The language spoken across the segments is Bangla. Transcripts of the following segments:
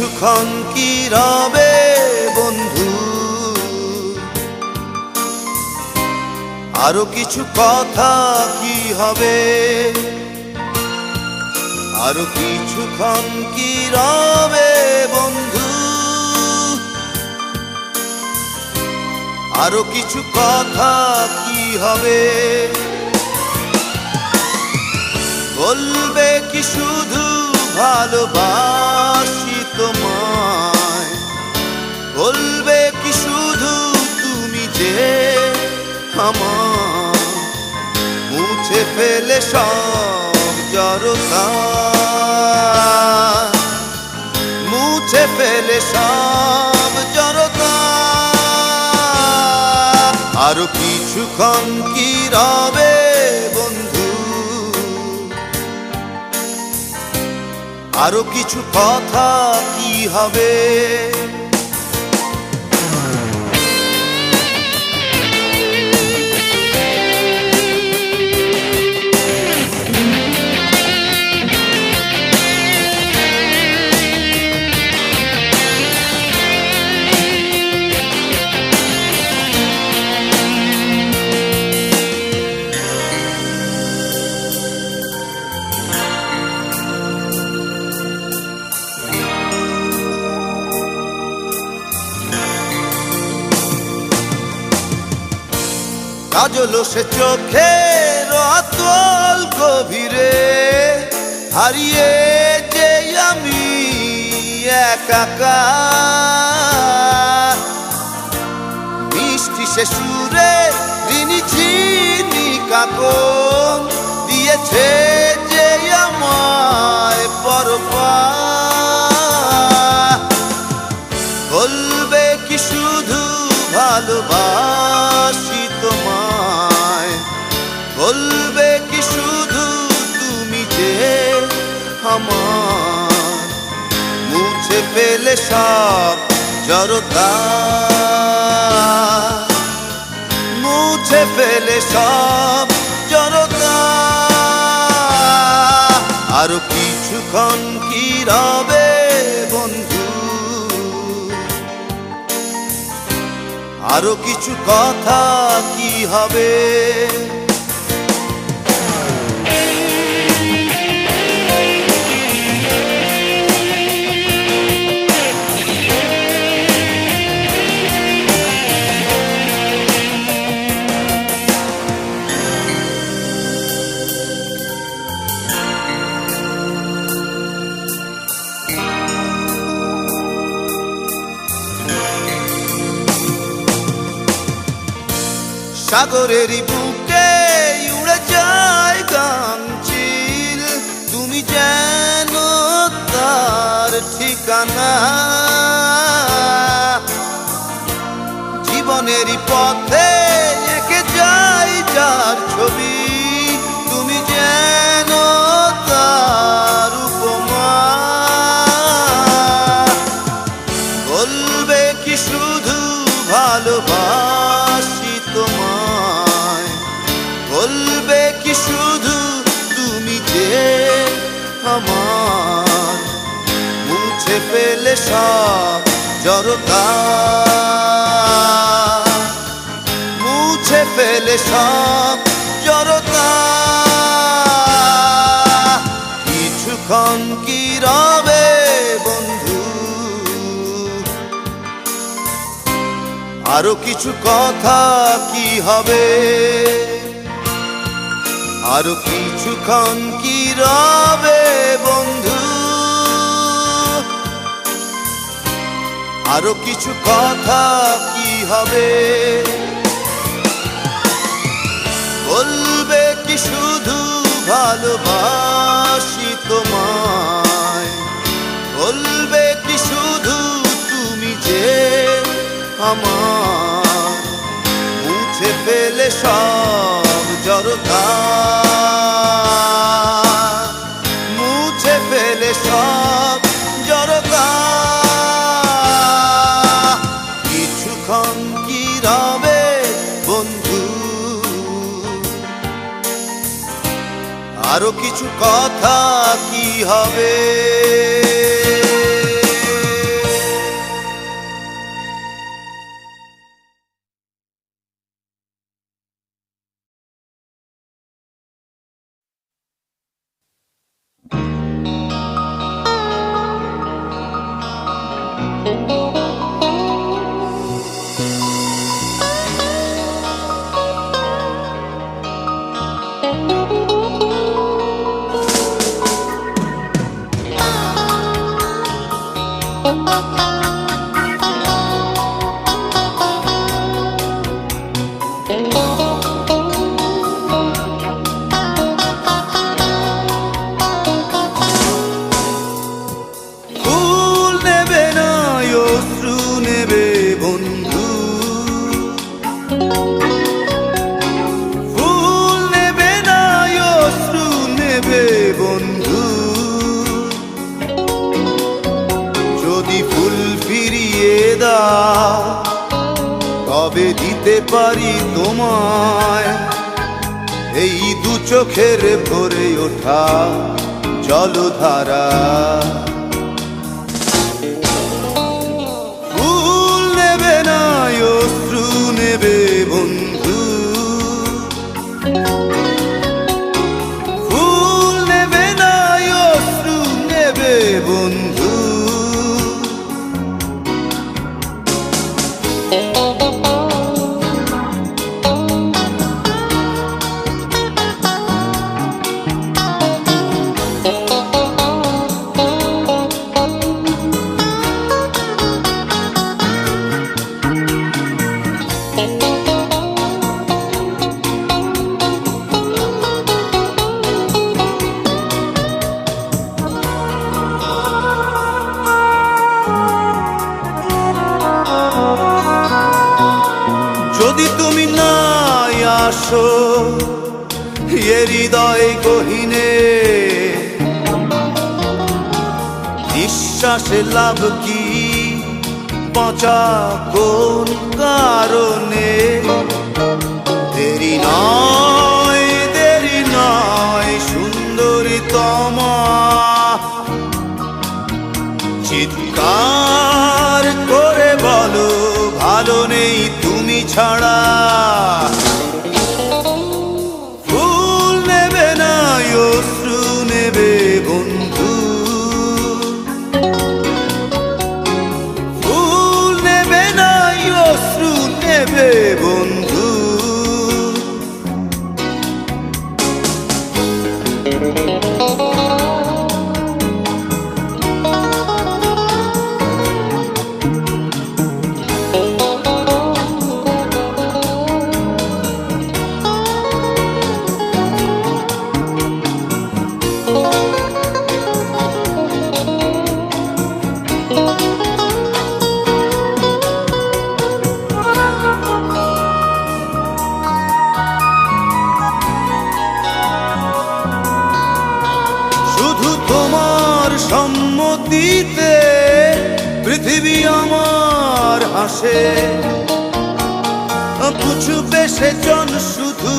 কিছুক্ষণ কি রবে বন্ধু, আরো কিছু কথা কি হবে, আরো কিছুক্ষণ কি রবে বন্ধু, আরো কিছু কথা কি হবে। বলবে কি শুধু ভালোবাসি তোমায়, বলবে কি শুধু তুমি যে আমার, মুছে ফেলে সব জড়তা, মুছে ফেলে সব জড়তা। আরো কিছুক্ষণ কি রবে বন্ধু, আরো কিছু কথা কি হবে। কাজল সে চোখের অতল গভীরে, হারিয়ে যে আমি একা, মিষ্টি সে সুরে ঋণী চিনি কাকন দিয়েছে যে আমায় পরপা। বলবে কি শুধু ভালোবাসি তোমায়, বলবে কি শুধু তুমি যে আমার, মুছে ফেলে সব জড়তা, মুছে ফেলে সব জড়তা। আরো কিছুক্ষণ কি রবে বন্ধু, আরো কিছু কথা কি হবে। সাগরেরই বুকে উড়ে যায় গাংচিল, তুমি যেন তার ঠিকানা। জীবনেরই পথে এঁকে যাই যার ছবি, তুমি যেন তার উপমা। বলবে কি শুধু ভালোবাসি তোমায়, বলবে কি শুধু তুমি যে আমার, মুছে ফেলে সব জড়তা, মুছে ফেলে সব জড়তা। কিছুক্ষণ কি রবে বন্ধু, আরো কিছু কথা কি হবে, আরো কিছুক্ষণ কি রবে বন্ধু, আরো কিছু কথা কি হবে। বলবে কি শুধু ভালোবাসি তোমায়, বলবে কি শুধু তুমি যে আমার, মুছে ফেলে সব জড়তা, মুছে ফেলে সব জড়তা। কিছুক্ষণ কি রবে বন্ধু, আরো কিছু কথা কি হবে। তবে দিতে পারি তোমায় এই দু চোখের ভরে ওঠা জলধারা। ফুল নেবে না অশ্রু নেবে বন্ধু, ফুল নেবে না অশ্রু নেবে বন্ধু। যদি তুমি নাই আসো এ হৃদয় গহীনে, নিঃশ্বাসে লাভ কি বাঁচা কোন কারণে? দেরি নয় সুন্দরী তমা, চিৎকার করে বলো ভালো নেই তুমি ছাড়া। ফুল নেবে না অশ্রু নেবে বন্ধু, ফুল নেবে না অশ্রু নেবে বন্ধু। সম্মতিতে পৃথিবী আমার হাসে, বুঝবে সেজন শুধু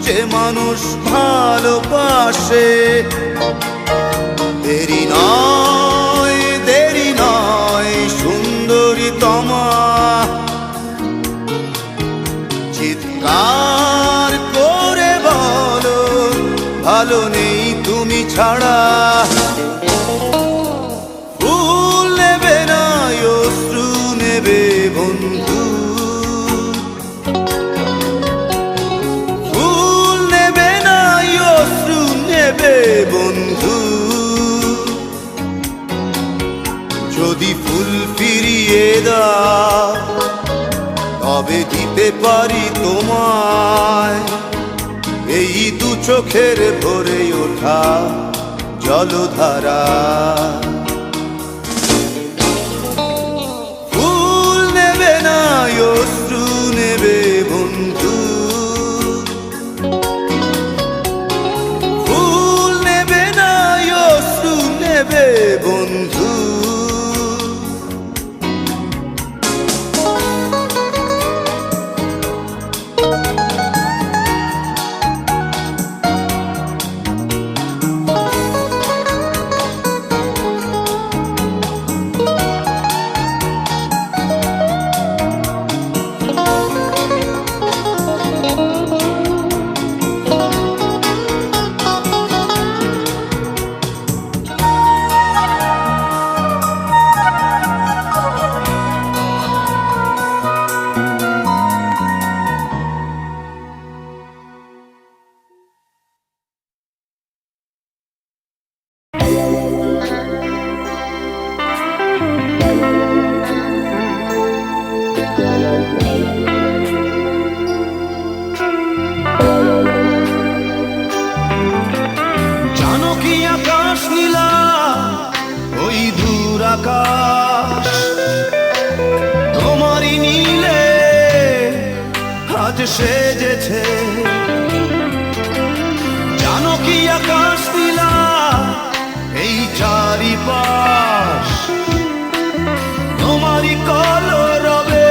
যে মানুষ ভালোবাসে। দেরি নয় সুন্দরী তমা, চিৎকার করে বলো ভালো নেই তুমি ছাড়া। ফুল নেবে না অশ্রু নেবে বন্ধু, ফুল নেবে না অশ্রু নেবে বন্ধু। যদি ফুল ফিরিয়ে দাও তবে দিতে পারি তোমায় এই দু চোখের ভরে ওঠা জলধারা। ফুল নেবে না অশ্রু নেবে বন্ধু, ফুল নেবে না অশ্রু নেবে বন্ধু। আকাশ তোমারই নীলে আজ সেজেছে। জানো কি আকাশ নীলা এই চারিপাশ তোমারই কলরবে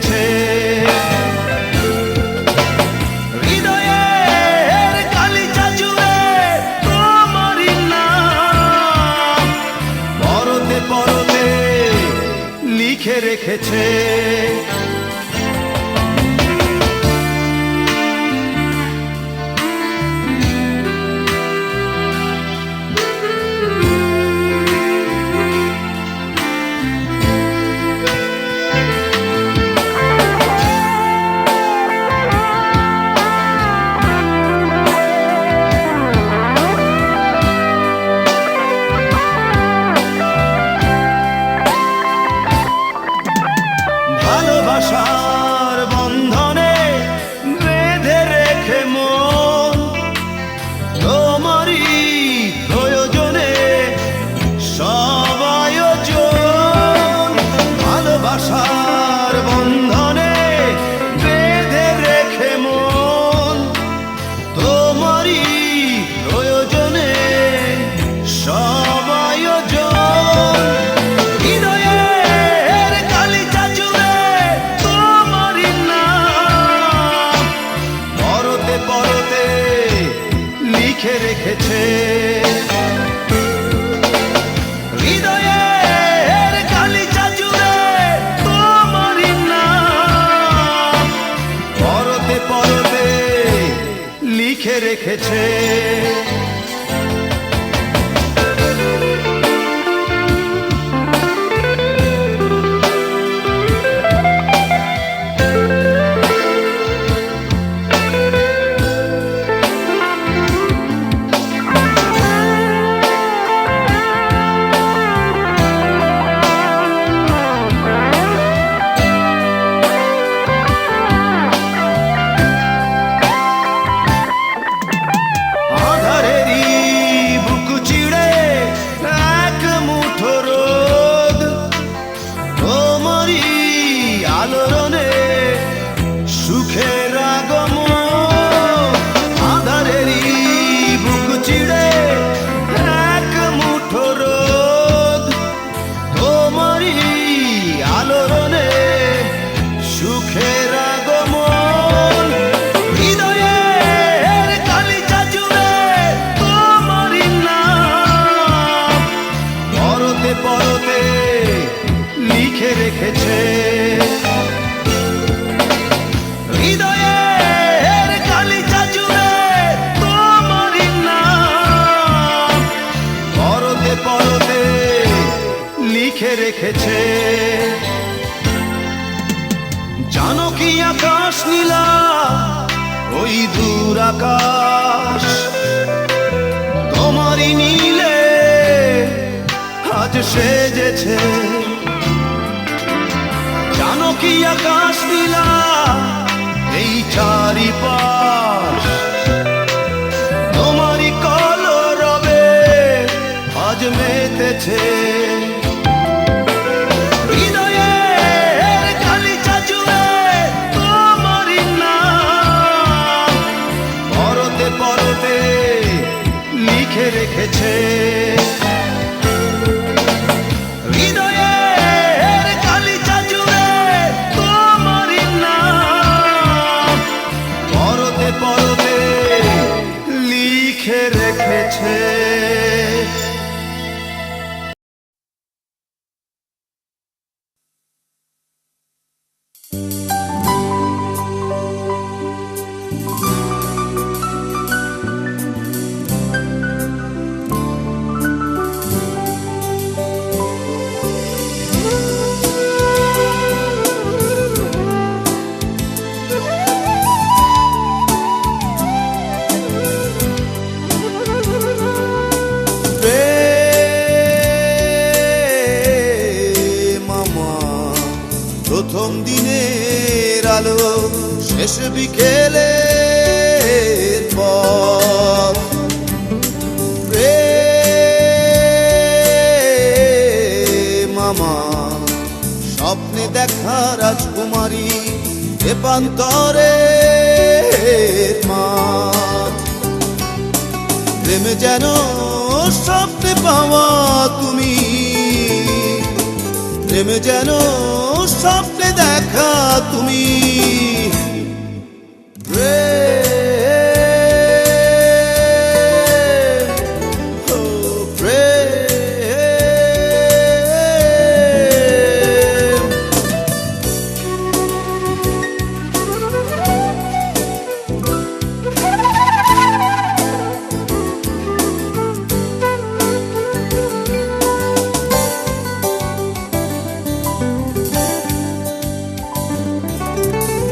রেখেছে। হৃদয়ের গালিচা জুড়ে তোমারই নাম পরতে পরতে লিখে রেখেছে। ভালোবাসার বন্ধনে বেঁধে রেখে মন তোমারই প্রয়োজনে সব আয়োজন। ভালোবাসার বন্ধনে বেঁধে রেখে মন তোমারই প্রয়োজনে সব আয়োজন। হৃদয়ের গালিচা জুড়ে তোমারই নাম পরতে পরতে লিখে রেখেছে। হৃদয়ের গালিচা জুড়ে তোমারই নাম পরতে পরতে লিখে রেখেছে। আধারেরই বুক চিড়ে এক মুঠো রোদ তোমারই আলোড়নে সুখের আগমন। আধারেরই বুক চিড়ে এক মুঠো রোদ তোমারই আলোড়নে সুখের আগমন। হৃদয়ের গালিচা জুড়ে তোমারই নাম পরতে পরতে লিখে রেখেছে। হৃদয়ের গালিচা জুড়ে তোমারই নাম পরতে পরতে লিখে রেখেছে। জানো কি আকাশ নীলা ওই দূর আকাশ তোমারই নীলে আজ সেজেছে। জানো কি আকাশ নীলা এই চারিপাশ তোমারই কলরবে আজ মেতেছে। হৃদয়ের গালিচা জুড়ে তোমারই নাম পরতে পরতে লিখে রেখেছে। হৃদয়ের গালিচা জুড়ে তোমারই নাম পরতে পরতে লিখে রেখেছে। প্রথম দিনের আলো শেষ বিকেলের পথ আমার স্বপ্নে দেখা রাজকুমারী এপান্তরে প্রেমে যেন স্বপ্নে পাওয়া তুমি প্রেম যেন স্বপ্নে দেখা তুমি।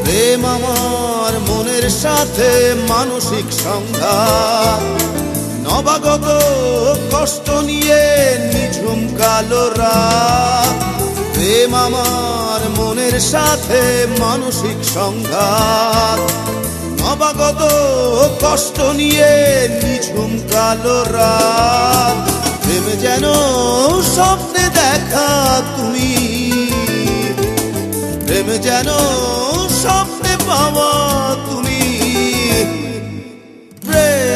প্রেম আমার মনের সাথে মানসিক সংঘাত, নবাগত কষ্ট নিয়ে নিঝুম কালো রাত। প্রেম আমার মনের সাথে মানসিক সংঘাত, নবাগত কষ্ট নিয়ে নিঝুম কালো রাত। প্রেম যেন স্বপ্নে দেখা তুমি, প্রেম যেন স্বপ্নে পাওয়া তুমি। প্রেম,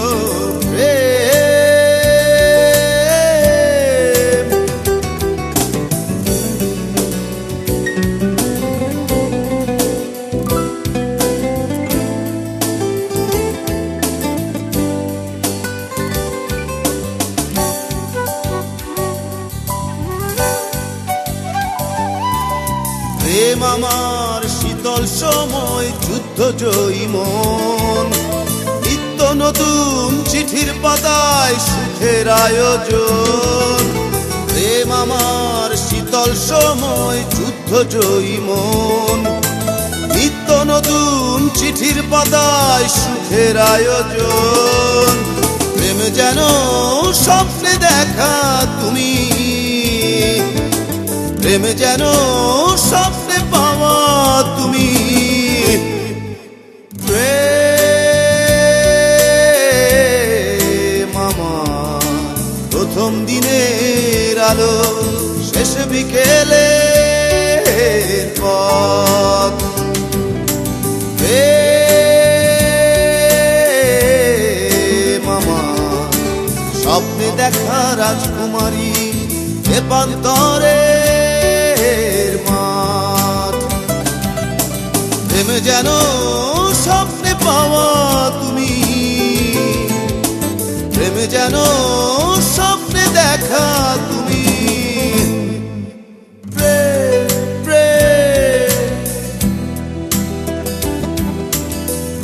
ও প্রেম। প্রেম আমার শীতল সময় যুদ্ধ জয়ী মন, নিত্য নতুন চিঠির পাতায় সুখের আয়োজন। প্রেম আমার শীতল সময় যুদ্ধ জয়ী মন, নিত্য নতুন চিঠির পাতায় সুখের আয়োজন। প্রেম যেন স্বপ্নে দেখা তুমি, প্রেম যেন স্বপ্নে পাওয়া তুমি। প্রেম আমার প্রথম দিনের আলো, শেষ বিকেলের পথ। প্রেম আমার স্বপ্নে দেখা রাজকুমারী, এপান্তরে প্রেম যেন স্বপ্নে পাওয়া তুমি, প্রেম যেন স্বপ্নে দেখা তুমি। প্রেম, প্রেম,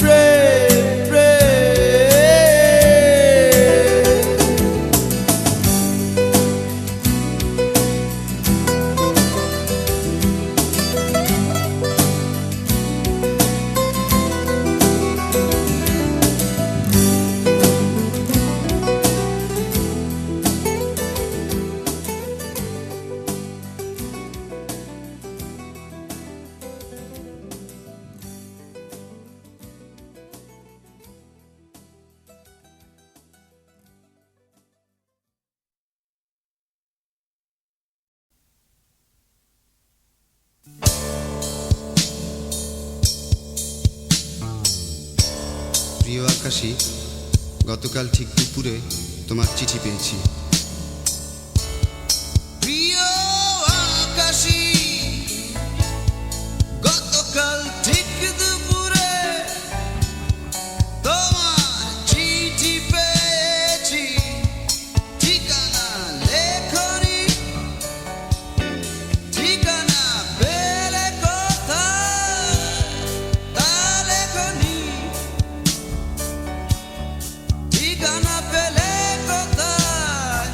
প্রেম, প্রেম। প্রিয় আকাশী, গতকাল ঠিক দুপুরে তোমার চিঠি পেয়েছি। প্রিয় আকাশী, গতকাল ঠিক দুপুরে তোমার চিঠি পেয়েছি। ঠিকানা লেখনি, ঠিকানা পেলে কোথায় তা লেখনি। ঠিকানা পেলে কোথায়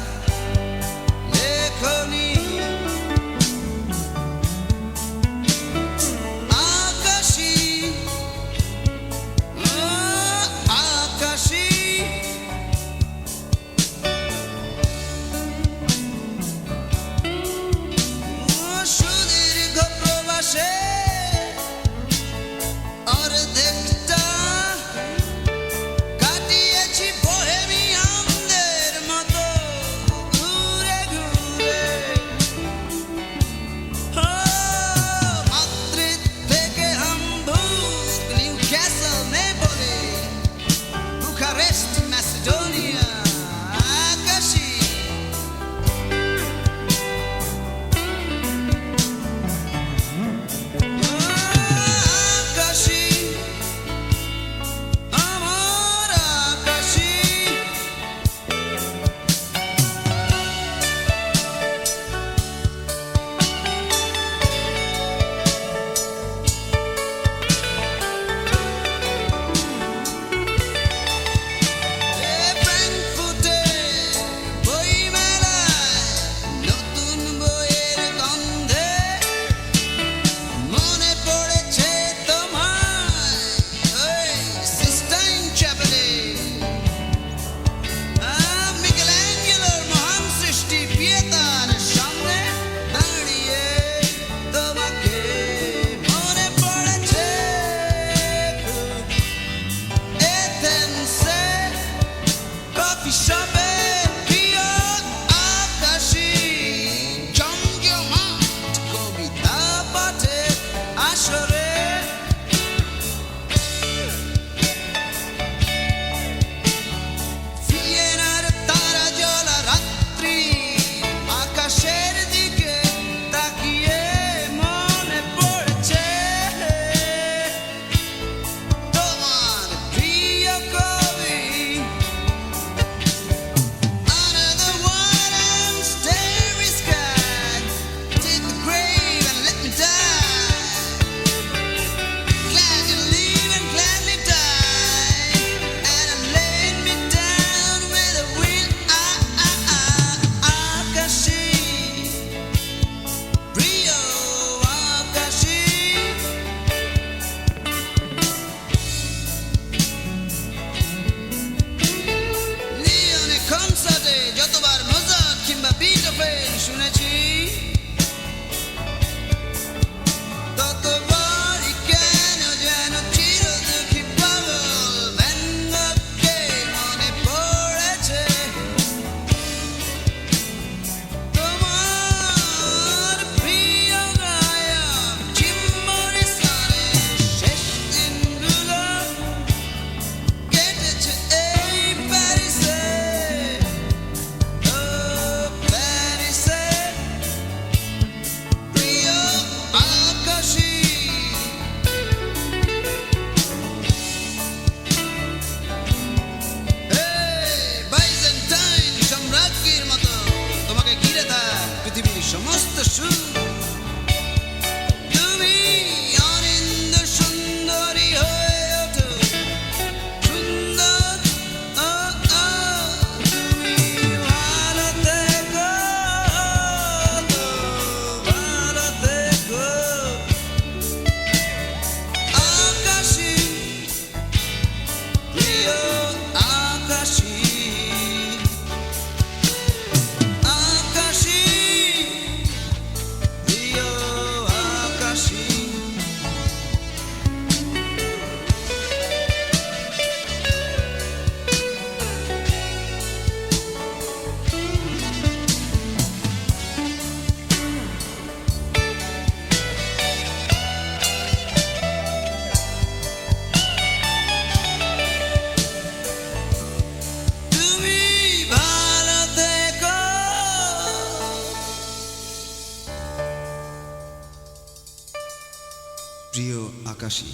সমস্ত সুর তুমি অনিন্দ সুন্দরী হয়ে ওঠো সুন্দর তুমি ভালো থেকো ভালো থেকো আকাশী প্রিয় আকাশী আকাশী প্রিয় আকাশী তুমি ভালো থেকো প্রিয় আকাশী।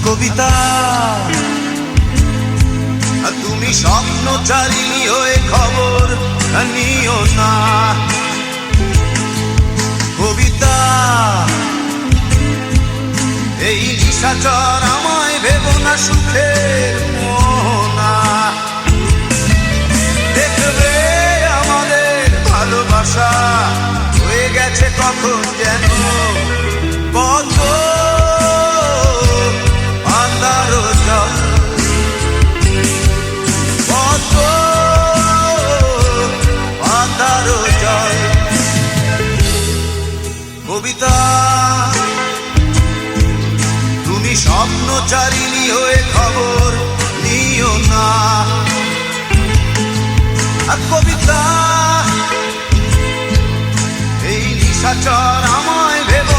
কবিতা তুমি স্বপ্নচারিণী হয়ে খবর নিও না কবিতা এই নিশাচর আমায় ভেবো না সুখের মোহনা দেখবে আমাদের ভালোবাসা হয়ে গেছে কখন যেন কত আন্ধারো জল কত আন্ধারো জল কবিতা তুমি স্বপ্নচারিণী হয়ে খবর নিও না আর কবিতা এই নিশাচর আমায় ভেবো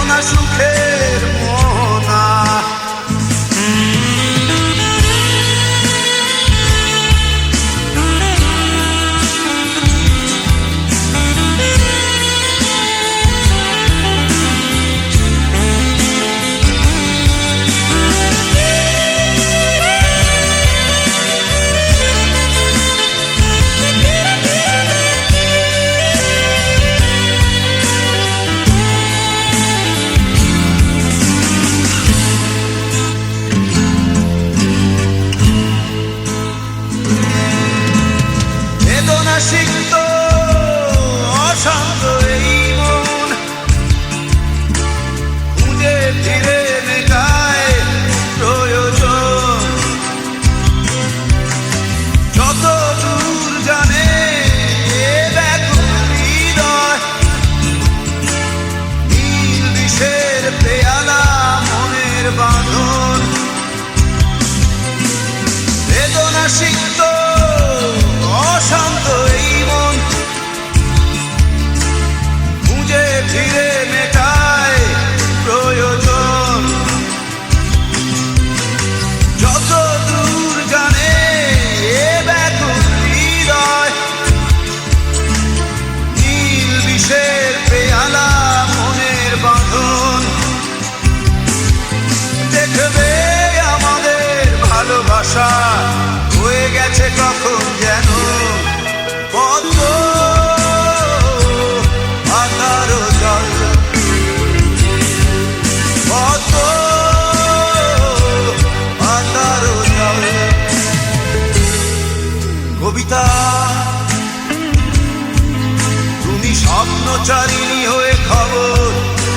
স্বপ্নচারিণী হয়ে খবর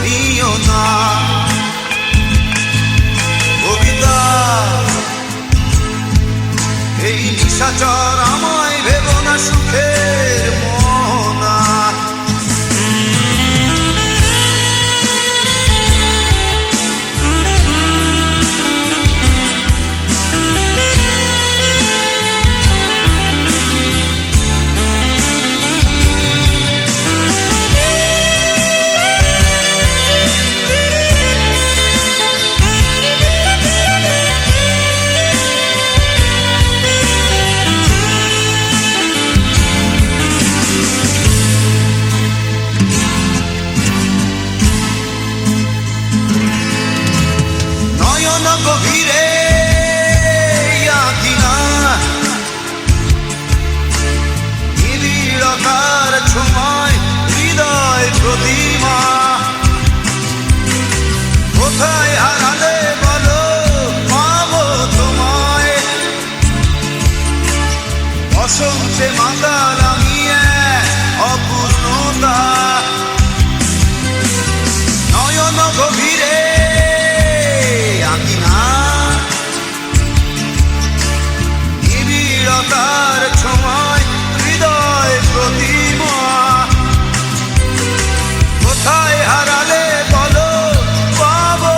নিও না। কবিতা এই নিশাচর আমায় ভেবো না সুখের মোহনা। গভীরে আঁকিনা নিবিড়তার ছোঁয়ায় হৃদয় প্রতিমা। কোথায় হারালে বলো পাবো তোমায়, বসন্তে মাতাল আমি অপূর্ণতা। নয়ন গভীরে নিবিড়তার ছোঁয়ায় হৃদয় প্রতিমা। কোথায় হারালে বলো পাবো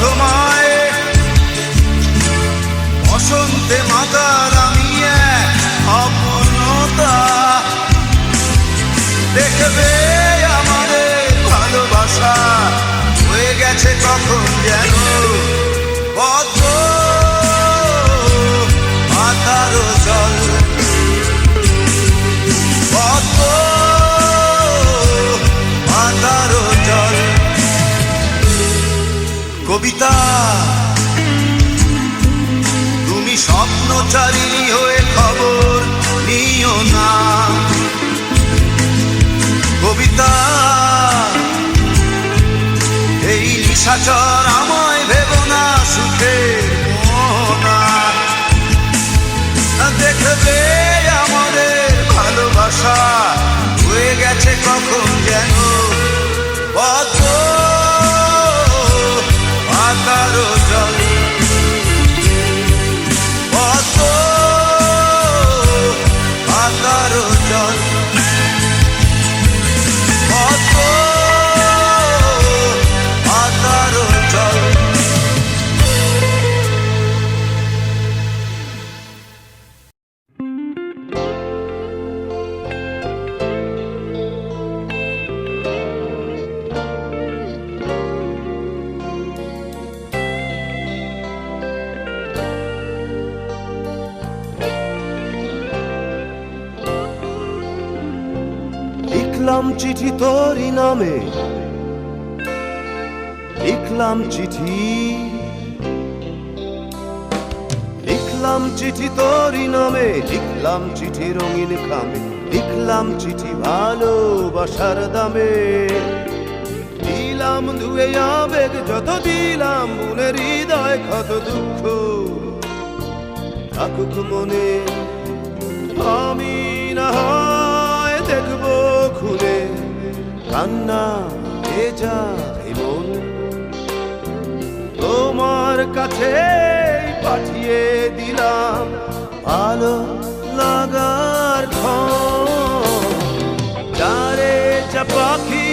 তোমায়, বসন্তে মাতাল আমি অপূর্ণতা। দেখবে আমাদের ভালোবাসা হয়ে গেছে কখন যেন পদ্ম মাতারো জল, পদ্ম মাতারো জল। কবিতা তুমি স্বপ্নচারিণী হয়ে খবর নিও না। কবিতা এই নিশাচর আমায় ভেবো না সুখের মোহনা। দেখবে আমাদের ভালোবাসা হয়ে গেছে কখন যেন পদ্ম মাতারো জল, পদ্ম মাতারো জল, পদ্ম মাতারো জল। লিখলাম চিঠি তোরই নামে, লিখলাম চিঠি, লিখলাম চিঠি তোরই নামে, লিখলাম চিঠি রঙিন খামে, লিখলাম চিঠি ভালোবাসার দামে। দিলাম ধুয়ে আবেগ যত, দিলাম মনের হৃদয় ক্ষত দুঃখ থাকুক মনে। আমি না হয় দেখবো খুলে কান্না ভেজা মন, তোমার কাছে পাঠিয়ে দিলাম ভালো লাগার ক্ষণ। যারে যা পাখি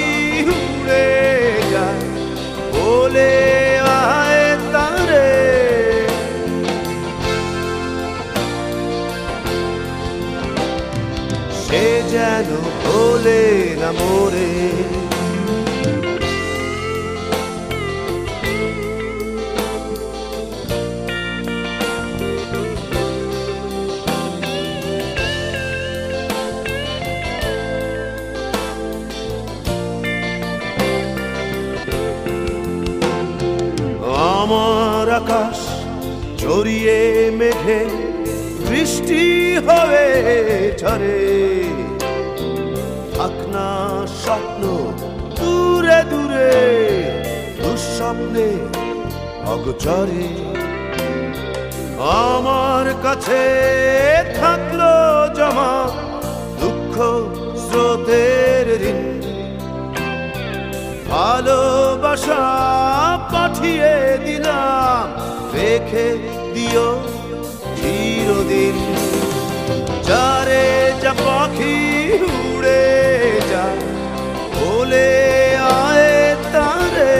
উড়ে যায় বলে আয় তারে, সে যেন বলে না মোরে। আমার আকাশ জড়িয়ে মেঘে বৃষ্টি হয়ে ঝরে, থাক না স্বপ্ন দূরে দূরে দুঃস্বপ্নে অগোচরে। আমার কাছে থাকলো জমা দুঃখ স্রোতের ঋণ, ভালোবাসা পাঠিয়ে দিলাম, রেখে দিও চিরদিন। যারে যা পাখি উড়ে যা, বলে আয় তারে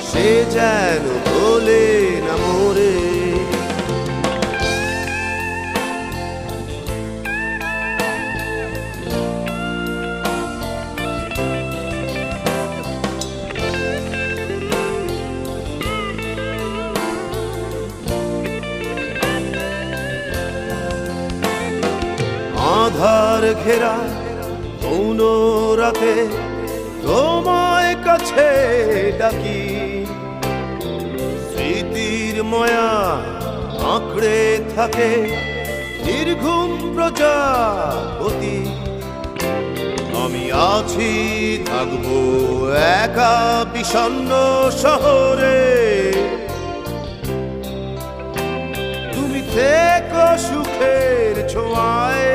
সে যেন বলে না মোরে। আধার ঘেরা কোন রাতে তোমায় কাছে ডাকি, স্মৃতির মায়া আঁকড়ে থাকে নির্ঘুম প্রজাপতি। আমি আছি থাকবো একা বিষণ্ণ শহরে, তুমি থেকো সুখের ছোঁয়ায়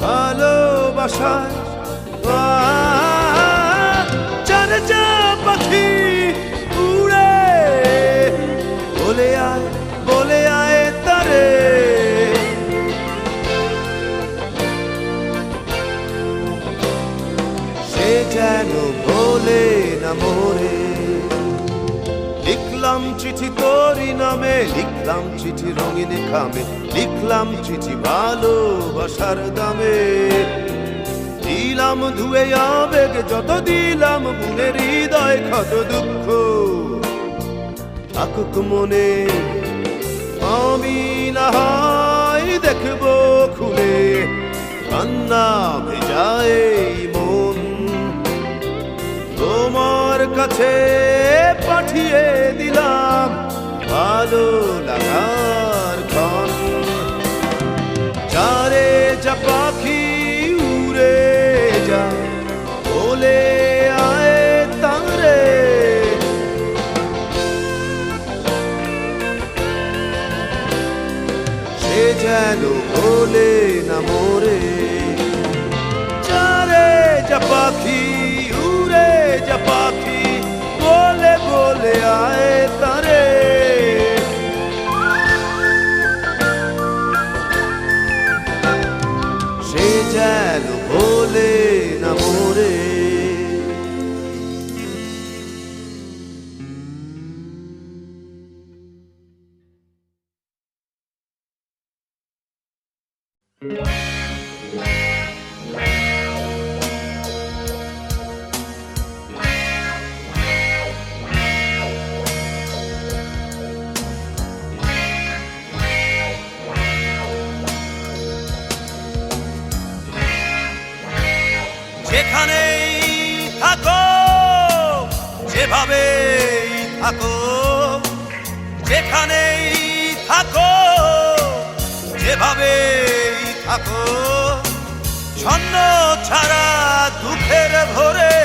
ভালোবাসায়। চার যা পাখি উড়ে বলে আয় তারে সে যেন বলে না মোরে। লিখলাম চিঠি তোরি নামে, লিখলাম চিঠি রঙিন খামে, লিখলাম চিঠি ভালোবাসার দামে। দিলাম ধুয়ে আবেগ যত, দিলাম বুনের হৃদয় ক্ষত দুঃখ। থাকুক মনে আমি না হয় দেখবো খুলে, কান্না ভেজায় মন তোমার কাছে পাঠিয়ে দিলাম ভালো লাগার ক্ষণ। যারে যা পাখি উড়ে যা, বলে আয় তারে সে যেন বলে না মোরে। যারে যা পাখি উড়ে যা পাখি, বলে আয় তারে সে যেন বলে না মোরে। যেখানেই থাকো যেভাবেই থাকো, যেখানেই থাকো যেভাবেই থাকো, ছন্ন ছাড়া দুঃখের ভরে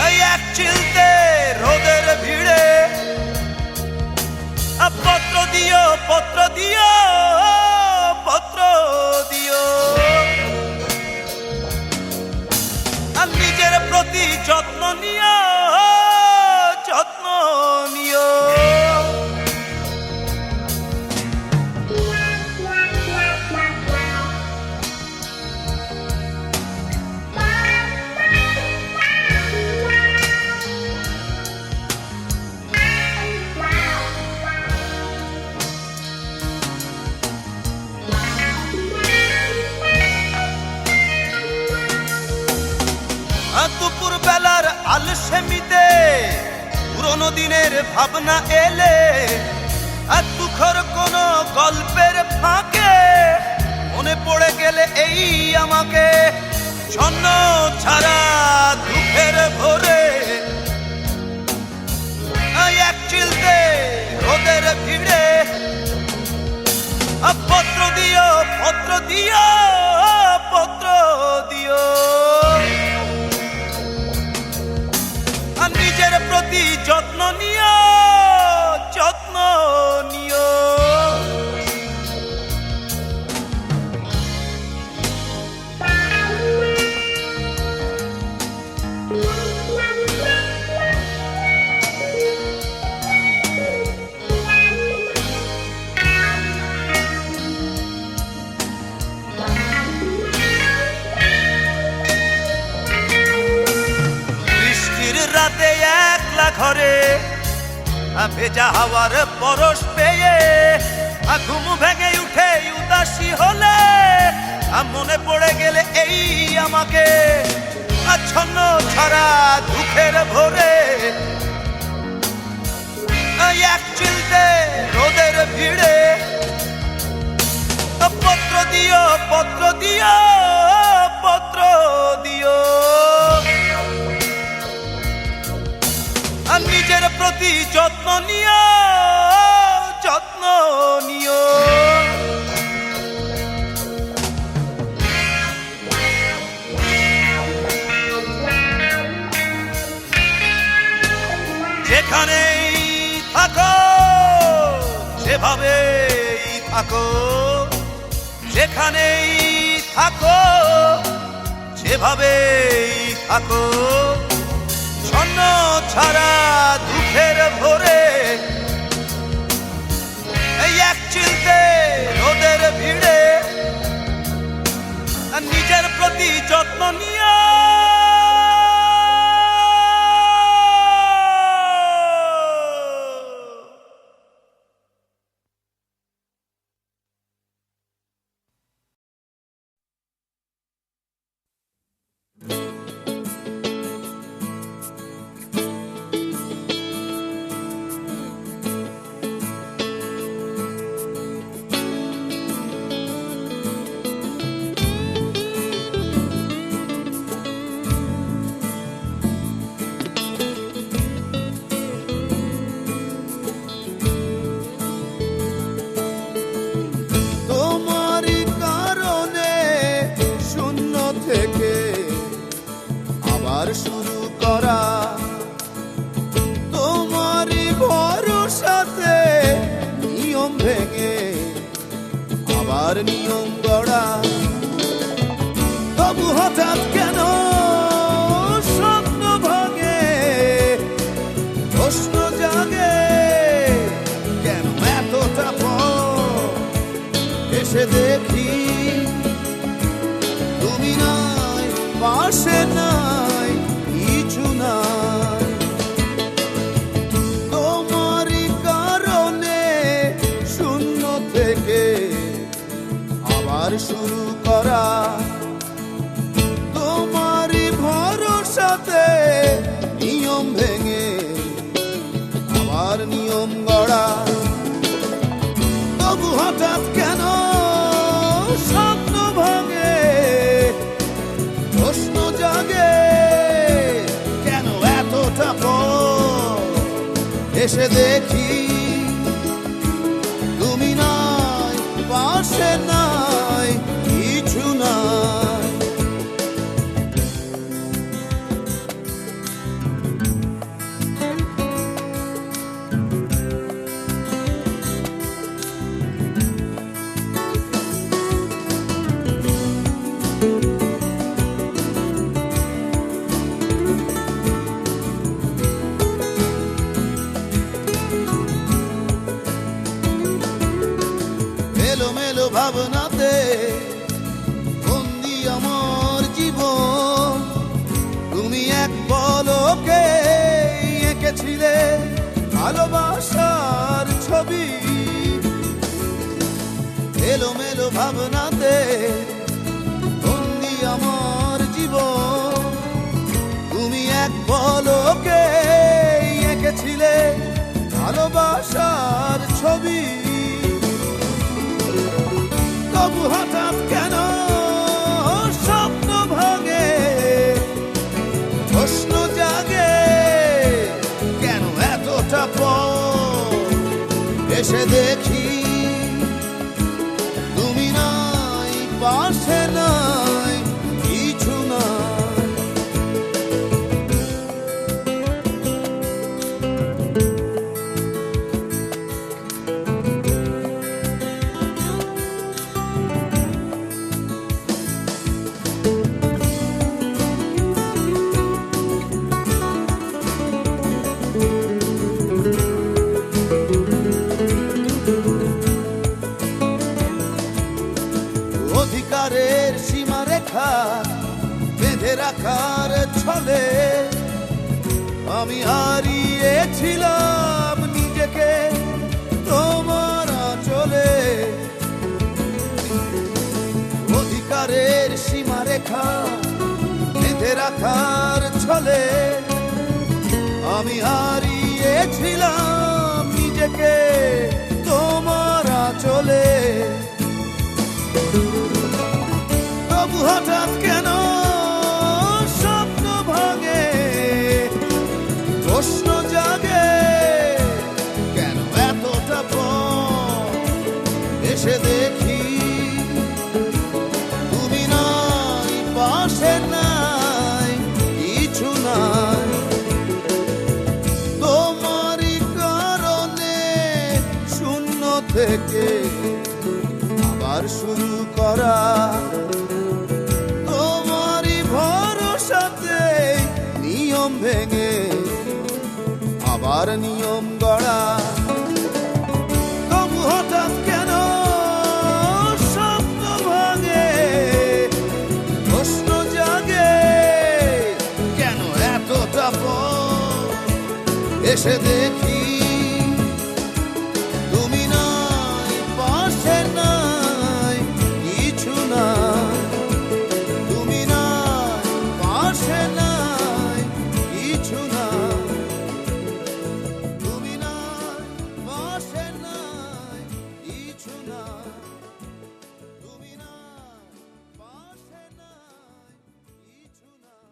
এই এক চিলতে রোদের ভিড়ে পত্র দিও পত্র দিও পত্র দিও। আর নিজের প্রতি যত্ন নিও যত্ন নিও। দুপুর বেলার আলসেমিতে পুরোনো দিনের ভাবনা এলে, আর দুঃখর কোন গল্পের ফাঁকে মনে পড়ে গেলে এই আমাকে, ছন্ন ছাড়া দুঃখের ভরে এক চিলতে রোদের ভিড়ে পত্র দিও পত্র দিও পত্র দিও। আর নিজের প্রতি যত্ন নিও যত্ন নিও। ঘরে ভেজা হাওয়ার পরশ পেয়ে ঘুম ভেঙে উঠে উদাসী হলে মনে পড়ে গেলে এই আমাকে আচ্ছন্ন ছাড়া দুঃখের ভরে এক চিলতে রোদের ভিড়ে পত্র দিও পত্র দিও পত্র দিও আর নিজের প্রতি যত্ন নিও যত্ন নিও যেখানেই থাকো সেভাবেই থাকো যেখানেই থাকো সেভাবেই থাকো ছন্ন ছাড়া দুঃখের ভরে এই এক চিলতে রোদের ভিড়ে নিজের প্রতি যত্ন নিও শুরু করা তোমারই ভরসাতে নিয়ম ভেঙে আবার নিয়ম গড়া তবু হঠাৎ কেন স্বপ্ন ভাঙে প্রশ্ন জাগে কেন এতটা পর এসে দেখি তুমি নাই পাশে নাই কিছু নাই তোমারই কারণে শূন্য থেকে আবার শুরু করা তোমারই ভরসাতে নিয়ম ভেঙে আবার নিয়ম গড়া তবু হঠাৎ কেন স্বপ্ন ভাঙে প্রশ্ন জাগে কেন এতটা পর এসে দেখি তুমি নাই পাশে নাই কিছু নাই এলোমেলো ভাবনাতে বন্দি আমার জীবন তুমি এক পলকে এঁকেছিলে ভালোবাসার ছবি এলোমেলো ভাবনাতে বন্দি আমার জীবন তুমি এক পলকে এঁকেছিলে ভালোবাসার ছবি তবু হঠাৎ কেন স্বপ্ন ভাঙে প্রশ্ন জাগে কেন এতটা পর এসে দেখি তুমি নাই পাশে নাই কিছু নাই অধিকারের সীমারেখা বেঁধে রাখার ছলে আমি হারিয়েছিলাম নিজেকে তোমার আঁচলে, অধিকারের সীমারেখা বেঁধে রাখার ছলে আমি হারিয়েছিলাম নিজেকে তোমার আঁচলে। তবু হঠাৎ কেন স্বপ্ন ভাঙে, প্রশ্ন জাগে কেন এতটা পর এসে দেখি তুমি নাই, পাশে নাই, কিছু নাই। তোমারই কারণে শূন্য থেকে আবার শুরু করা, তোমারই ভরসাতে নিয়ম ভেঙে আবার নিয়ম গড়া। তবু হঠাৎ কেন স্বপ্ন ভাঙে, প্রশ্ন জাগে কেন এতটা পর এসে দেখি তুমি নাই, পাশে নাই, কিছু নাই। তুমি নাই, পাশে নাই, কিছু নাই। তুমি নাই, পাশে নাই, কিছু নাই। তুমি নাই, পাশে নাই, কিছু নাই।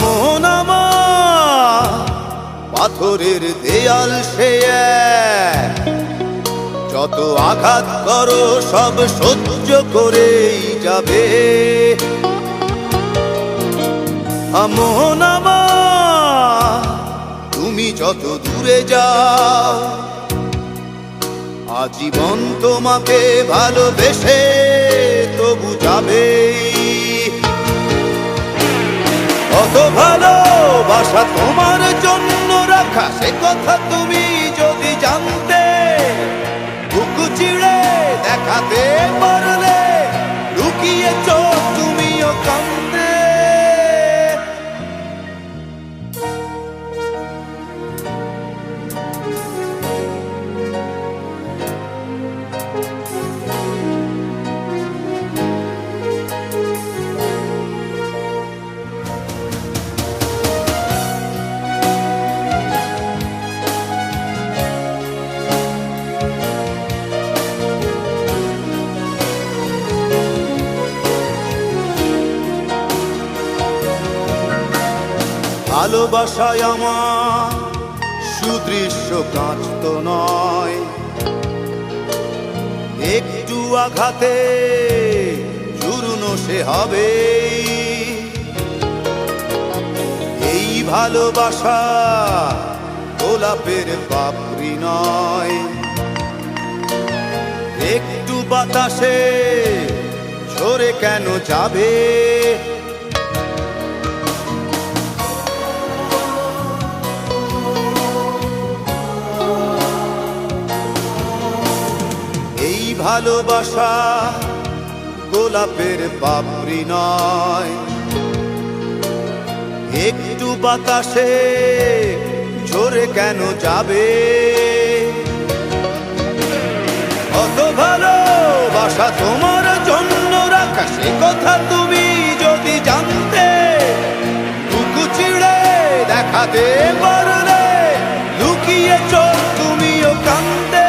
মন আমার পাথরের দেয়াল সে এক, যত আঘাত করো সব সহ্য করেই যাবে। মন আমার তুমি যত দূরে যাও, আজীবন তোমাকে ভালোবেসে তবু যাবে। কত ভালোবাসা তোমার জন্য রাখা, সে কথা তুমি যদি জানতে, বুকু চিড়ে দেখাতে পারলে লুকিয়ে চোখ তুমিও কাঁদতে। ভালোবাসায় আমার সুদৃশ্য কাঁচ তো নয়, একটু আঘাতে চূর্ণ সে হবে। এই ভালোবাসা গোলাপের পাপড়ি নয়, একটু বাতাসে ঝরে কেন যাবে। ভালোবাসা গোলাপের পাপড়ি নয়, একটু বাতাসে ঝরে কেন যাবে। কত ভালোবাসা তোমার জন্য রাখা, সে কথা তুমি যদি জানতে, বুকু চিড়ে দেখাতে পারলে লুকিয়ে চোখ তুমিও কাঁদতে।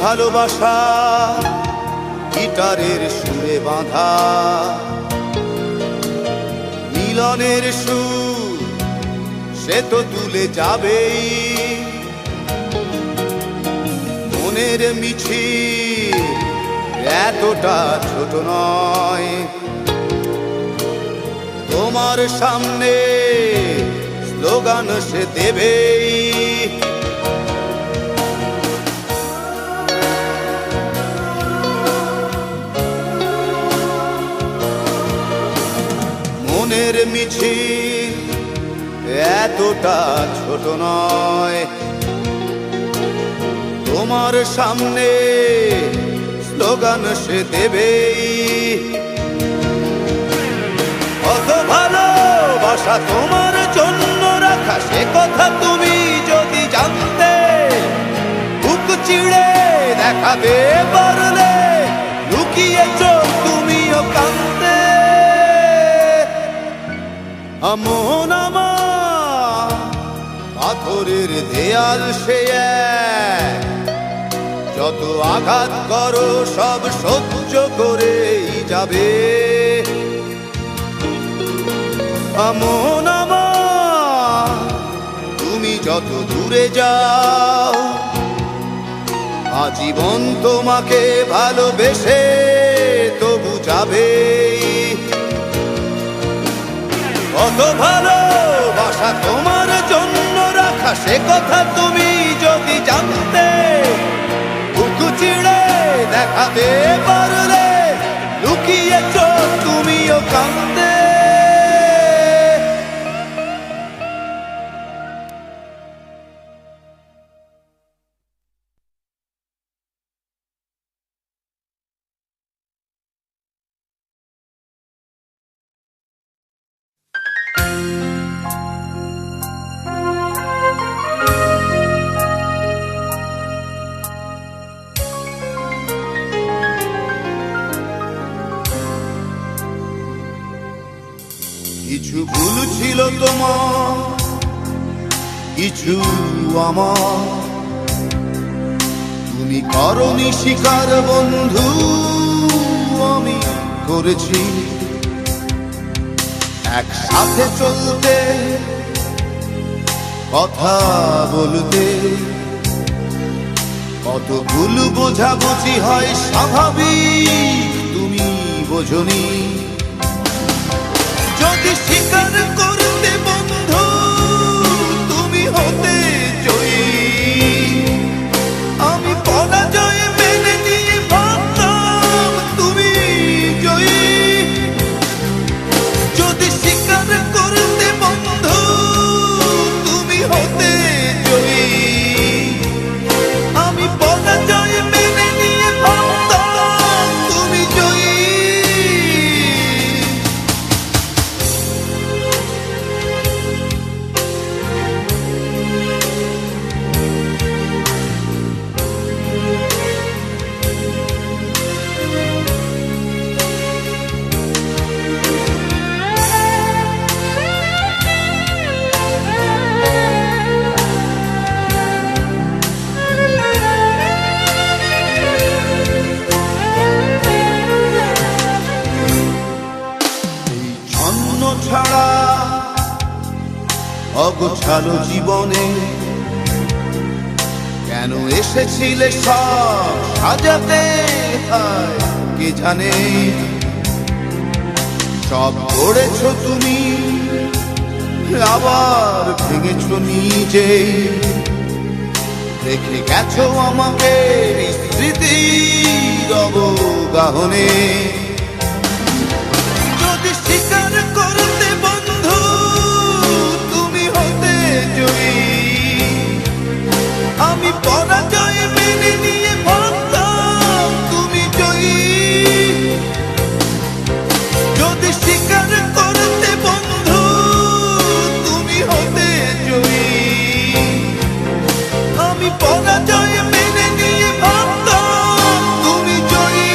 ভালোবাসা গিটারের সুরে বাঁধা, মিলনের সুর সে তো তুলে যাবেই, মনের মিছিল এতটা ছোট নয়, তোমার সামনে স্লোগান সে দেবেই। মনের মিছিল এতটা ছোট নয়, তোমার সামনে স্লোগান সে দেবেই। কত ভালোবাসা তোমার জন্য রাখা সে কথা তুমি যদি জানতে, বুক চিড়ে দেখাতে পারলে লুকিয়েছ তুমিও কাঁদতে। আমন আমার পাথরের দেয়াল সে এক, যত আঘাত করো সব সহ্য করেই যাবে। আমন আমার তুমি যত দূরে যাও, আজীবন তোমাকে ভালোবেসে তবু যাবে। কত ভালোবাসা তোমার জন্য রাখা সে কথা তুমি যদি জানতে, বুক চিড়ে দেখাতে পারলে লুকিয়েছ তুমিও কাঁদতে। কিছু ভুল ছিল তোমার, কিছু আমার, তুমি করনি স্বীকার বন্ধু, আমি করেছি। একসাথে চলতে, কথা বলতে, কত ভুল বোঝাবুঝি হয় স্বাভাবিক, তুমি বোঝনি। যদি স্বীকার করতে বন্ধু তুমি হতে জয়ী, আমি পরাজয় মেনে নিয়ে ভাবতাম তুমি জয়ী। যদি স্বীকার করতে বন্ধু তুমি হতে জয়ী, আমি পরাজয় মেনে নিয়ে ভাবতাম তুমি জয়ী। ছাড়া অগোছালো জীবনে কেন এসেছিলে সব সাজাতে, কে জানে। সব করেছ তুমি আবার ভেঙেছ নিজে, রেখে গেছো আমাকে স্মৃতির অবগাহনে। যদি স্বীকার করতে বন্ধু তুমি হতে জয়ী, আমি পরাজয় মেনে নিয়ে ভাবতাম তুমি জয়ী। যদি স্বীকার করতে বন্ধু তুমি হতে জয়ী, আমি পরাজয় মেনে নিয়ে ভাবতাম তুমি জয়ী।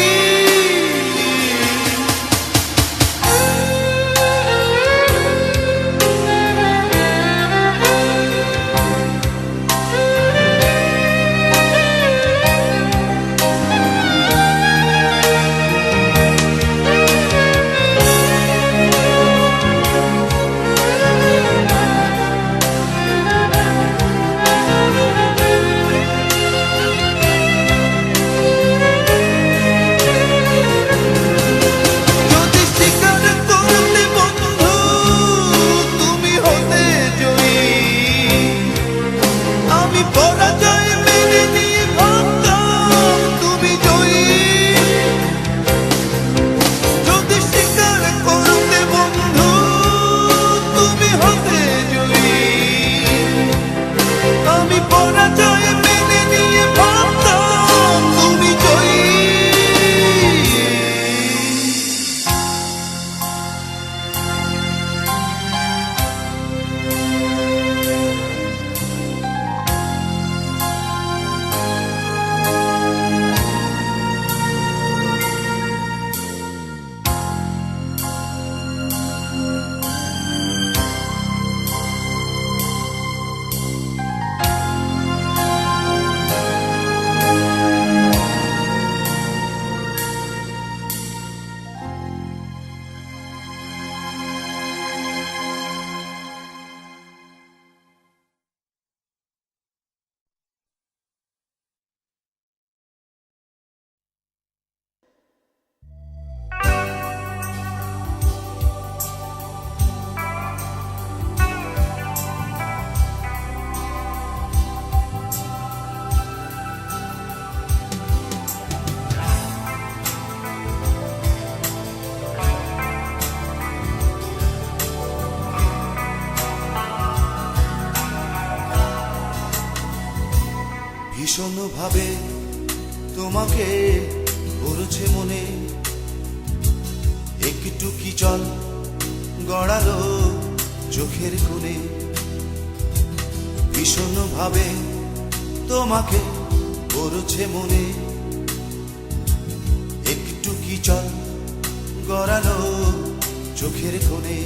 ভাবে তোমাকে পড়ছে মনে, একটু কি জল গড়ালো চোখের কোণে। ভীষণ ভাবে তোমাকে পড়ছে মনে, একটু কি জল গড়ালো চোখের কোণে।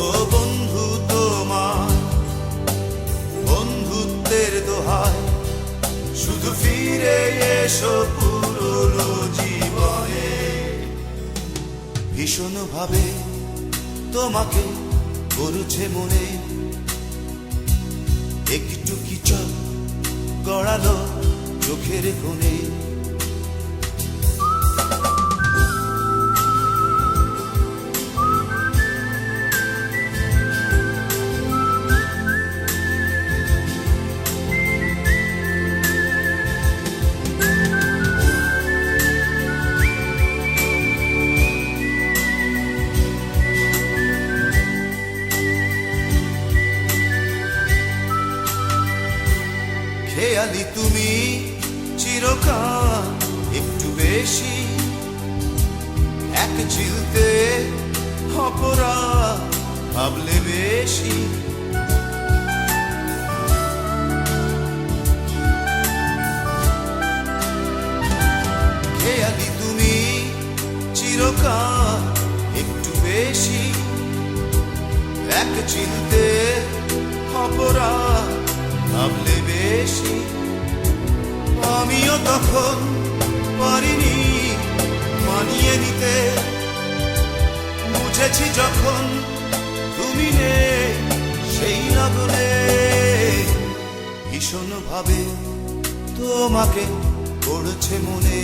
ও বন্ধু তোমার বন্ধুত্বের দোহায়, শুধু ফিরে এসো পুরনো জীবনে। ভীষণ ভাবে তোমাকে পড়ছে মনে, একটু কি চল গড়ালো চোখের কোণে। খেয়ালি তুমি চিরকাল একটু বেশি, এক চিলতে অপরাধ ভাবলে বেশি। খেয়ালি তুমি চিরকাল একটু বেশি, এক চিলতে অপরাধ ভাবলে বেশি। আমিও তখন পারিনি মানিয়ে নিতে, বুঝেছি যখন তুমি নেই সেই লগনে। ভীষণ ভাবে তোমাকে পড়ছে মনে,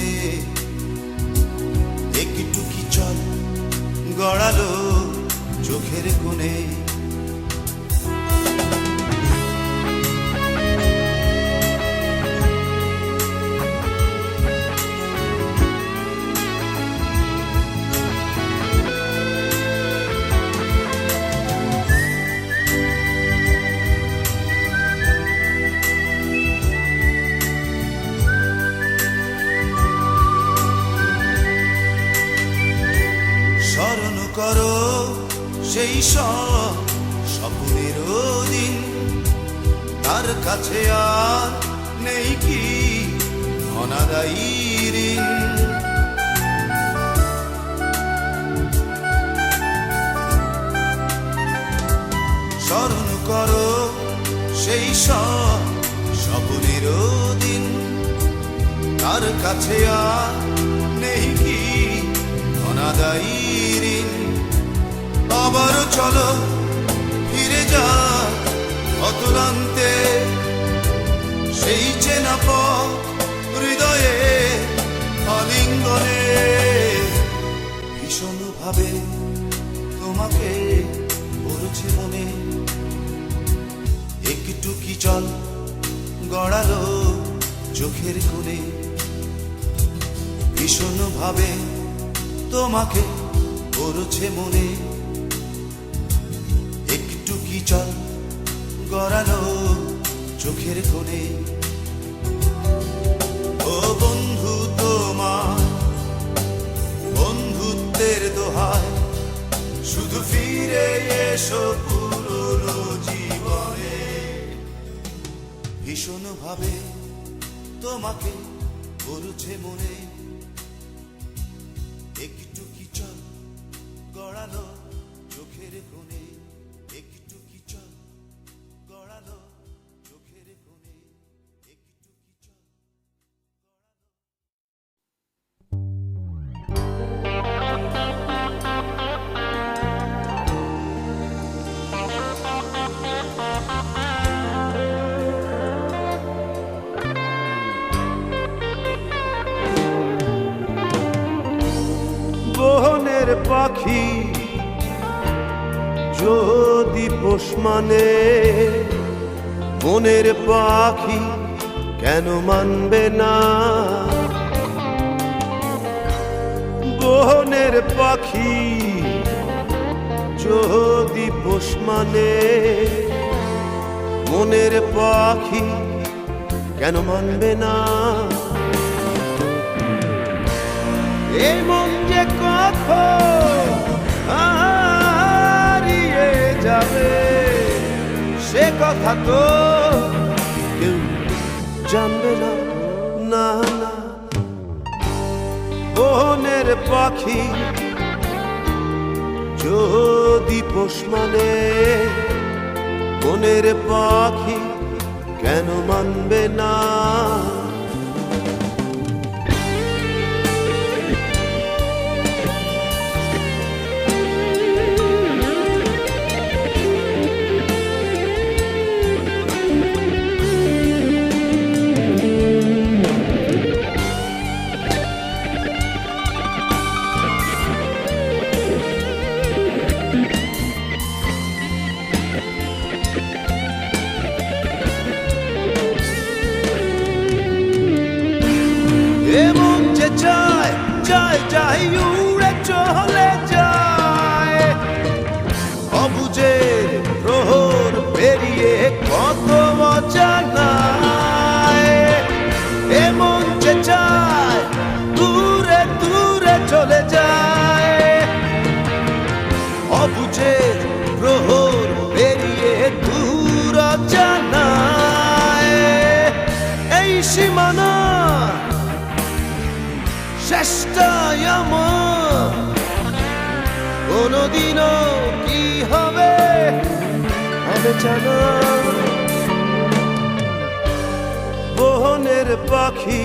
একটু কি চল গড়ালো চোখের কোণে। স্মরণ করো সেই সব স্বপ্নের দিন, তার কাছে আর নেই কি অনাদায়ী ঋণ। স্মরণ করো সেই সব স্বপ্নের দিন, তার কাছে আর নেই কি অনাদায়ী ঋণ। আবারও চলো ফিরে যা অতুলান্তে, সেই চেনা পথ হৃদয়ে আলিঙ্গনে। ভীষণ ভাবে তোমাকে পড়ছে মনে, একটু কি জল গড়ালো চোখের কোণে। ভীষণ ভাবে তোমাকে পড়ছে মনে, একটু কি চল গড়ালো চোখের কোণে। ও বন্ধু তোমার বন্ধুত্বের দোহায়, শুধু ফিরে এসো পুরনো জীবনে। ভীষণ ভাবে তোমাকে পড়ছে মনে, একটু কি চল গড়ালো চোখের কোণে। একটু কি চল গড়ালো চোখের কোণে। একটু কি চল বনের পাখি যদি পোষ মানে, বনের পাখি কেন মানবে না? বনের পাখি যদি পোষ মানে, মনের পাখি কেন মানবে না? এই মন যে কখন হারিয়ে যাবে সে কথা তো কেউ জানবে না। না না, বনের পাখি যদি পোষ মানে, বনের পাখি কেন মানবে না? এমন যে চায় চায় চাই উড়ে চলে যায়, অবুঝের প্রহর পেরিয়ে কত অজানায়। এমন যে চায় দূরে দূরে চলে যায়, অবুঝের প্রহর পেরিয়ে দূর অজানায়। এই সীমানা শেষটাই আমার, কোনদিনও কি হবে হবে জানা। বনের পাখি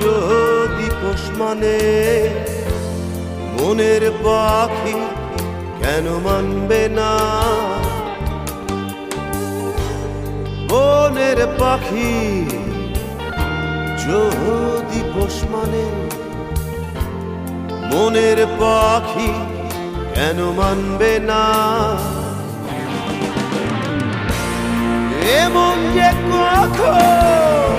যদি পোষ মানে, মনের পাখি কেন মানবে না? বনের পাখি যদি পোষ মানে, মনের পাখি কেন মানবে না? এমন যে কখন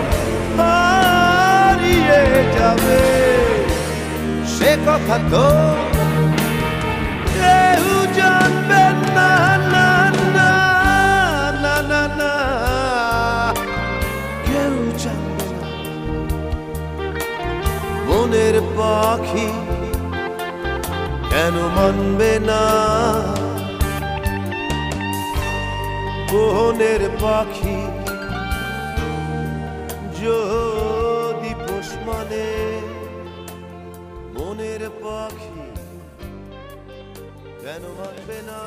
হারিয়ে যাবে সে কথা তো কেউ জানবে না। না না না না না, কেউ জানবে না। বনের পাখি কেন মানবে না? বনের পাখি যদি পোষ মানে, মনের পাখি কেন মানবে না?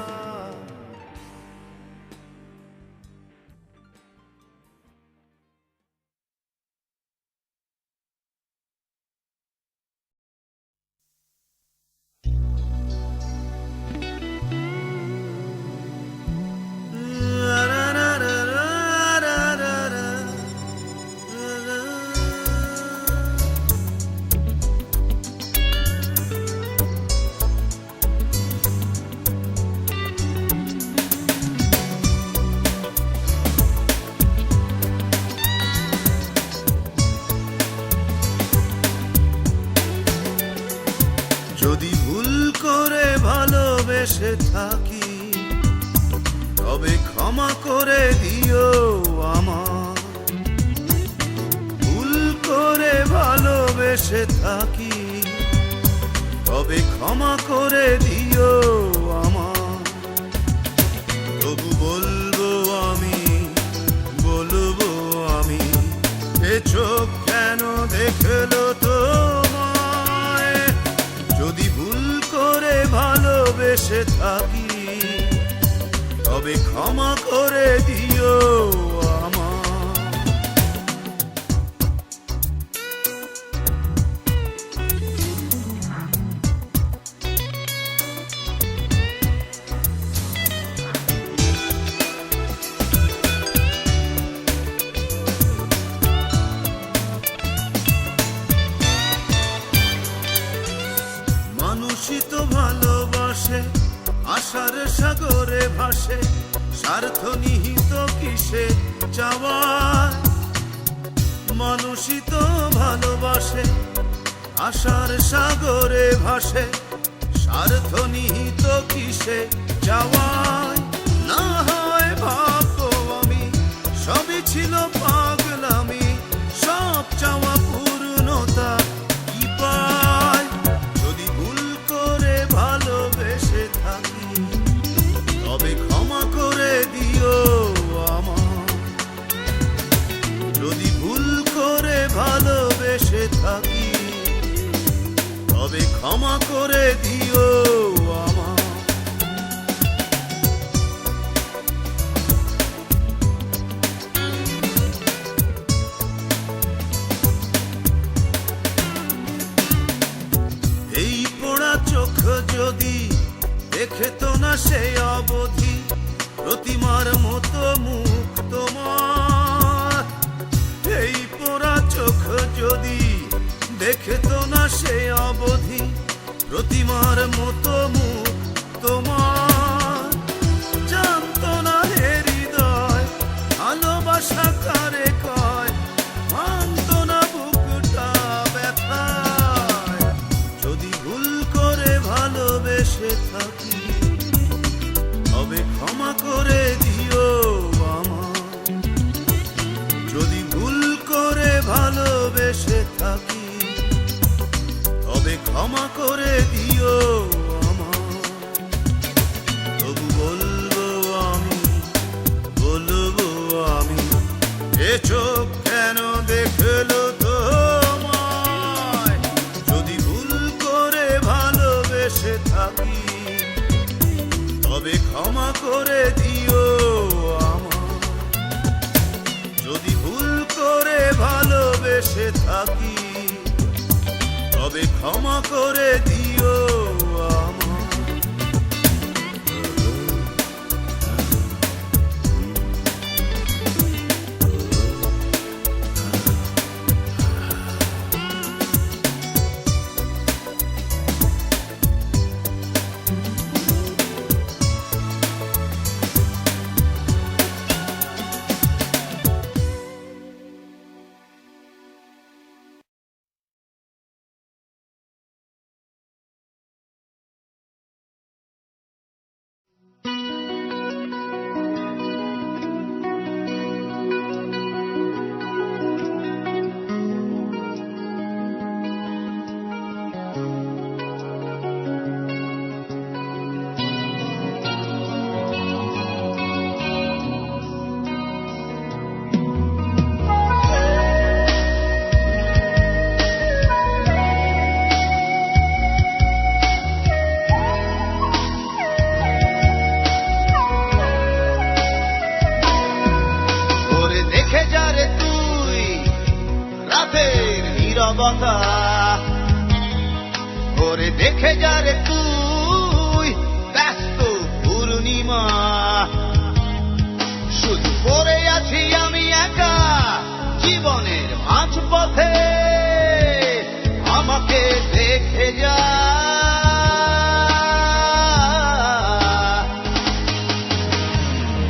যদি ভুল করে ভালোবেসে থাকি তবে ক্ষমা করে দিও আমার। ভুল করে ভালোবেসে থাকি তবে ক্ষমা করে দিও আমার। তবু বলবো আমি এ চোখ কেন দেখলো তোমায়? যদি ভুল করে ভালোবেসে থাকি তবে ক্ষমা করে দিও আমার। মানুষই তো ভালোবাসে, আশার সাগরে ভাসে, স্বার্থ নিহিত কিসে চাওয়ায়। মানুষই তো ভালোবাসে, আশার সাগরে ভাসে, স্বার্থ নিহিত কিসে চাওয়ায়। না হয় ভাববো আমি সবই ছিল পাগলামি, সব চাওয়া পূর্ণতা কি পায় যদি ভুল করে ভালোবেসে থাকি, তবে ক্ষমা করে দিও আমার। যদি ভুল করে ভালোবেসে থাকি, তবে ক্ষমা করে দিও আমার। এই পোড়া চোখ যদি দেখে তো না সেই অবধি প্রতিমার মতো মুখ তোমার। এই পোড়া চোখ যদি দেখে তো না সেই অবধি প্রতিমার মতো মুখ তোমার। জানতো না হে হৃদয় ভালোবাসা কারে কয়, মানতো না বুকটা ব্যথায়। যদি ভুল করে ভালোবেসে থাকি, তবে ক্ষমা করে দিও আমার। যদি ভুল করে ভালোবেসে থাকি, তবে ক্ষমা করে দিও আমার। তবু বলবো আমি এ চোখ কেন দেখলো তোমায়। যদি ভুল করে ভালোবেসে থাকি, তবে ক্ষমা করে দিও আমার। যদি ভুল করে ভালোবেসে থাকি, তবে ক্ষমা করে দিও আমার। নীরবতা করে দেখে যা রে তুই ব্যস্ত পূর্ণিমা। শুধু পড়ে আছি আমি একা জীবনের মাঝপথে, আমাকে দেখে যা।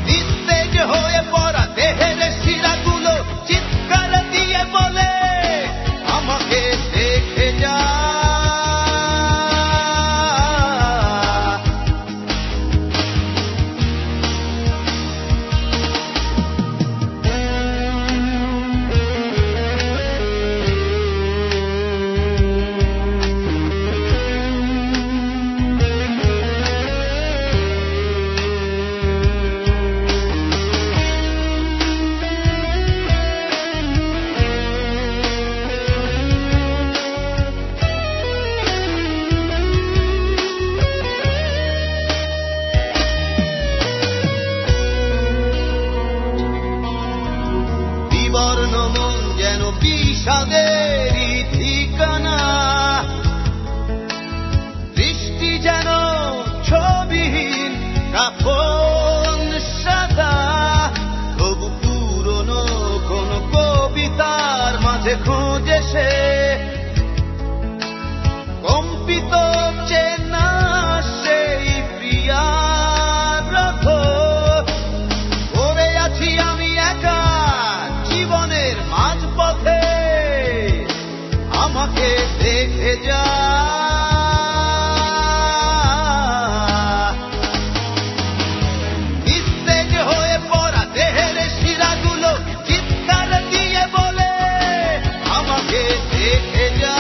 নিস্তেজ হয়ে পড়া দেহের শিরাগুলো চিৎকার দিয়ে বলে, আমাকে দেখে যা। বিবর্ণ মন যেন বিষাদেরই ঠিকানা, দৃষ্টি যেন ছবিহীন কাফন সাদা। তবু পুরনো কোন কবিতার মাঝে খোঁজে সে কম্পিত চেনা সেই প্রিয়ার রথ। পড়ে আছি আমি একা জীবনের মাঝপথে, আমাকে দেখে যা। নিস্তেজ হয়ে পড়া দেহের শিরাগুলো দেখে যা।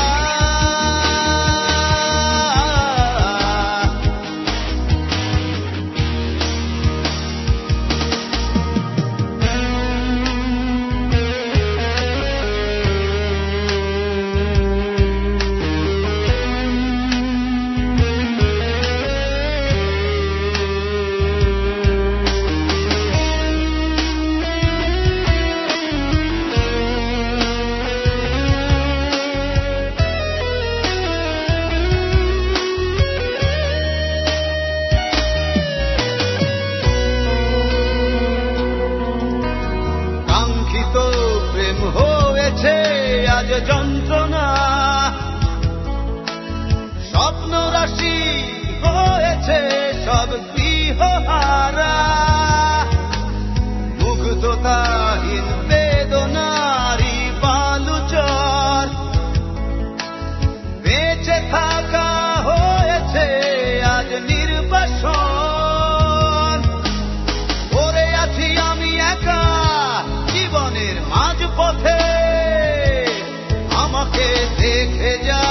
কাঙ্ক্ষিত প্রেম হয়েছে আজ যন্ত্রণা, স্বপ্ন রাশি হয়েছে সব গৃহহারা, মুগ্ধতাহীন বেদনারি বালুচর, বেঁচে থাকা হয়েছে আজ নির্বাসন। পড়ে আছি আমি একা জীবনের মাঝ পথে, আমাকে দেখে যা।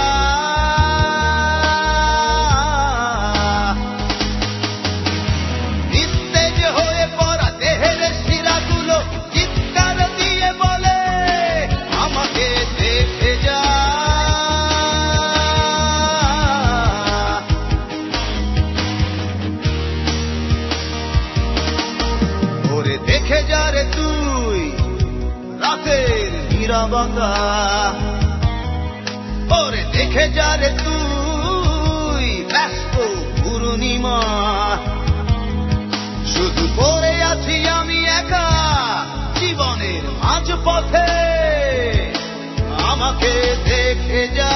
নিস্তেজ হয়ে পড়া দেহের শিরাগুলো চিৎকার দিয়ে বলে, আমাকে দেখে যা। ওরে দেখে যা রে তুই রাতের নীরবতা, ওরে দেখে যা রে তুই ব্যস্ত পূর্ণিমা, শুধু পড়ে আছি আমি একা জীবনের মাঝ পথে, আমাকে দেখে যা।